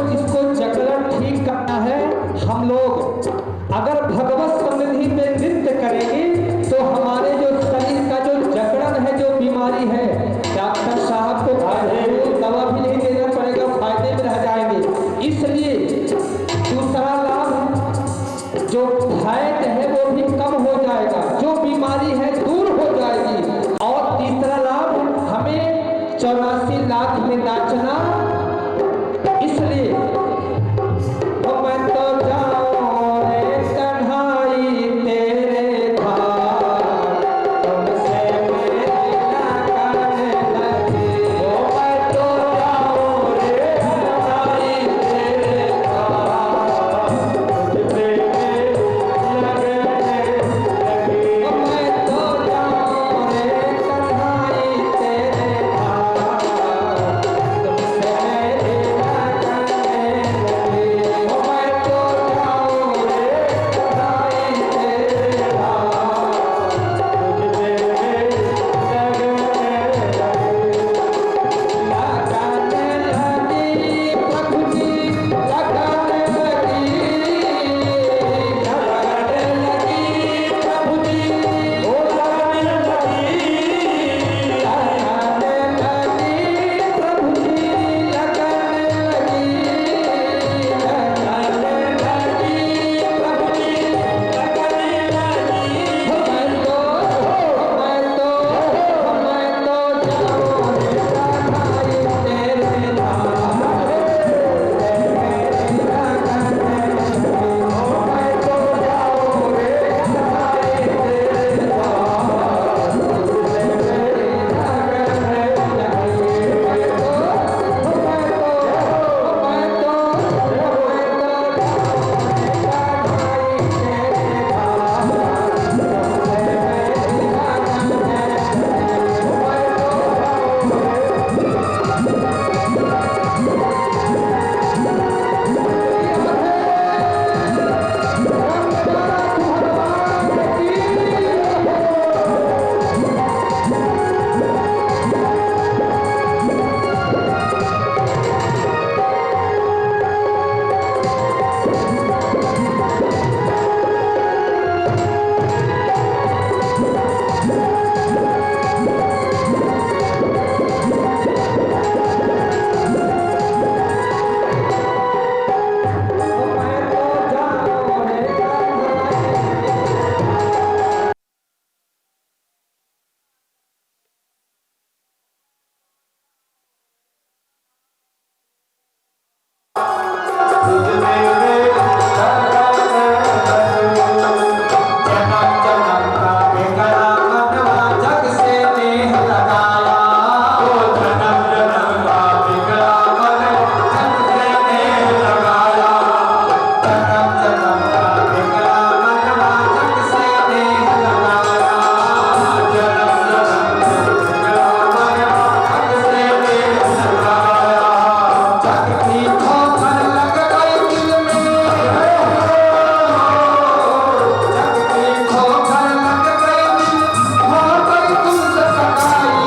Speaker 1: जिसको जकड़न ठीक करना है, हम लोग अगर भगवत समृद्धि में नृत्य करेंगे तो हमारे जो शरीर का जो जकड़न है, जो बीमारी है, डॉक्टर साहब को दवा भी नहीं देना पड़ेगा, फायदे में रह जाएंगे। इसलिए दूसरा लाभ, जो फैट है वो भी कम हो जाएगा, जो बीमारी है दूर हो जाएगी। और तीसरा लाभ, हमें 84 लाख में नाचना, इसलिए मैं तो जाऊं रे कन्हाई तेरे धार, तुमसे मेरी लगन लगी। मैं तो जाऊं रे कन्हाई तेरे धार, तुझसे मेरी लगन लगी। मैं तो जाऊं रे कन्हाई तेरे धार, तुमसे मेरी लगन लगी। मैं तो जाऊं रे कन्हाई तेरे धार, तुझसे मेरी लगन लगी। प्रभु जी लगन लगी, लगन लगी प्रभु जी, ओ लगन लगी, लगन लगी प्रभु जी, लगन लगी, लगन लगी प्रभु जी, लगन लगी। मैं तो जाऊं रे कन्हाई तेरे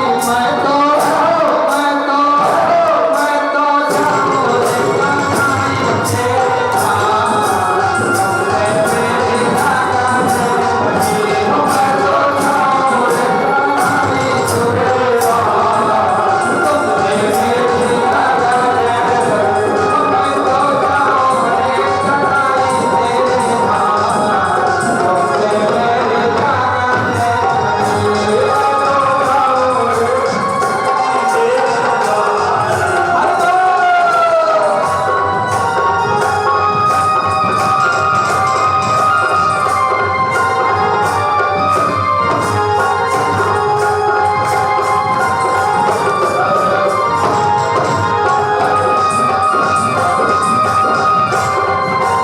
Speaker 1: धार, मेरी लगन लगी। मैं तो जाऊं रे कन्हाई तेरे धार,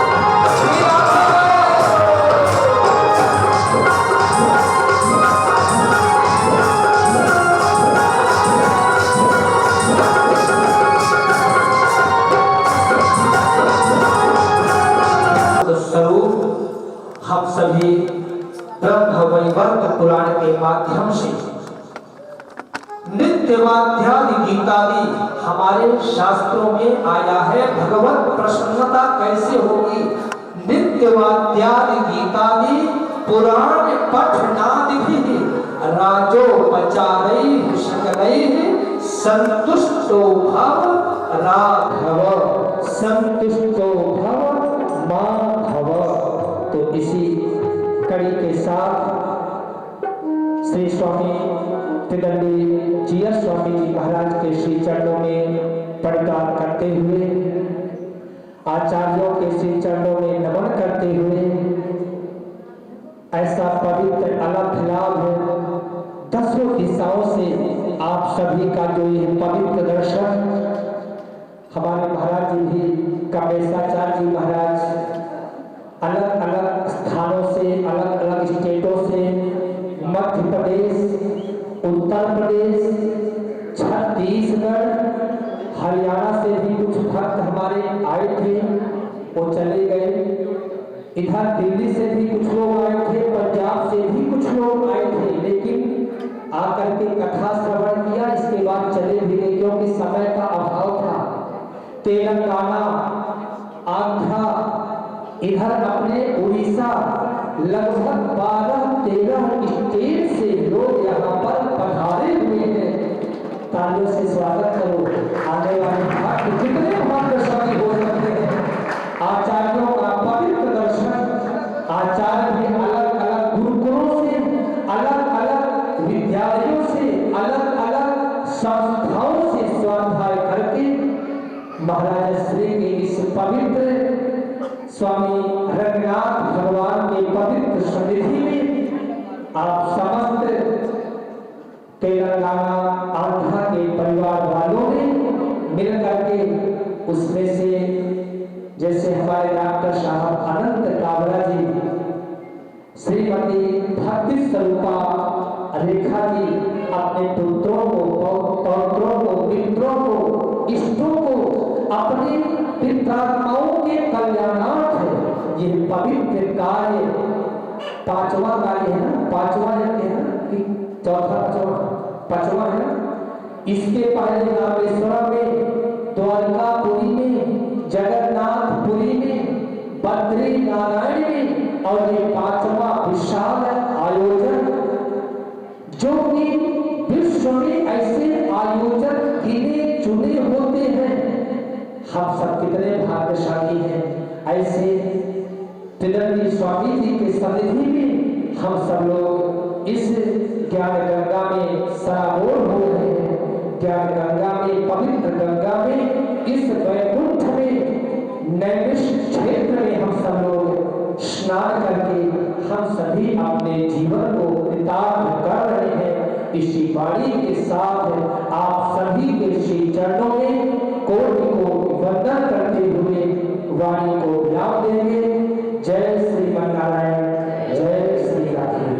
Speaker 1: तुझसे मेरी लगन लगी। ब्रह्म वैवर्त पुराण के माध्यम से नित्य नित्यवाद्यादि गीतादि हमारे शास्त्रों में आया है। भगवत प्रसन्नता कैसे होगी? नित्यवाद्यादि गीतादि पुराण पठनादि राजोपचारैः सकलैः संतुष्टो भव राघव, संतुष्टो भव माधव। तो इसी कड़ी के साथ श्री स्वामी त्रिदंडी जीएस स्वामी जी महाराज के श्री चरणों में प्रणाम करते हुए, आचार्यों के श्री चरणों में नमन करते हुए, ऐसा पवित्र अलख लाभ है। 10 दिशाओं से आप सभी का जो ये पवित्र दर्शन, हमारे महाराज जी भी, कमलेशाचार्य जी महाराज अलग अलग स्थानों से, अलग अलग स्टेटों से, मध्य प्रदेश, उत्तर प्रदेश, छत्तीसगढ़, हरियाणा से भी कुछ भक्त हमारे आए थे, वो चले गए। इधर दिल्ली से भी कुछ लोग आए थे, पंजाब से भी कुछ लोग आए थे, लेकिन आकर के कथा श्रवण किया, इसके बाद चले भी गए क्योंकि समय का अभाव था। तेलंगाना, आंध्रा, इधर अपने उड़ीसा, लगभग 12-13 स्टेट से लोग यहाँ पर पधारे हुए हैं। तालियों से स्वागत करो। आने वाले भक्त जितने भाग्यशाली हो सकते हैं, आचार्यों का पवित्र दर्शन, आचार्य भी अलग अलग गुरुकुलों से, अलग अलग विद्यालयों से, अलग अलग संस्थाओं से स्वाध्याय करके महाराज श्री के इस पवित्र स्वामी रंगनाथ भगवान के पवित्र सन्निधि में आप समस्त तेलंगाना, आंध्रा के परिवार वालों ने मिलकर के, उसमें से जैसे हमारे डॉक्टर साहब अनंत काबरा जी, श्रीमती भक्ति स्वरूपा रेखा जी, अपने पुत्रों को, पौत्रों को, मित्रों को, इष्टों को, अपने पितरात्माओं के कल्याणार्थ ये पवित्र कार्य, 5वां कार्य है ना, 5वां है ना कि चौथा, 5वां है ना। इसके पहले रामेश्वरम में, द्वारकापुरी में, जगन्नाथपुरी में, बद्री नारायण में, और ये 5वां विशाल आयोजन, जो कि विश्व में ऐसे आयोजन गिने चुने होते हैं। हम सब कितने भाग्यशाली हैं। ऐसे त्रिदंडी स्वामी जी के सन्निधि में हम सब लोग इस ज्ञान गंगा में सराबोर हो रहे हैं। ज्ञान गंगा में, पवित्र गंगा में, इस वैकुंठ में, नैमिष क्षेत्र में हम सब लोग स्नान करके हम सभी अपने जीवन को कृतार्थ कर रहे हैं। इसी वाणी के साथ आप सभी के श्री चरणों में कोटि को वंदन करते हुए वाणी को विराम देंगे। जय श्रीमन्नारायण, जय श्री राधे।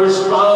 Speaker 2: विश्वास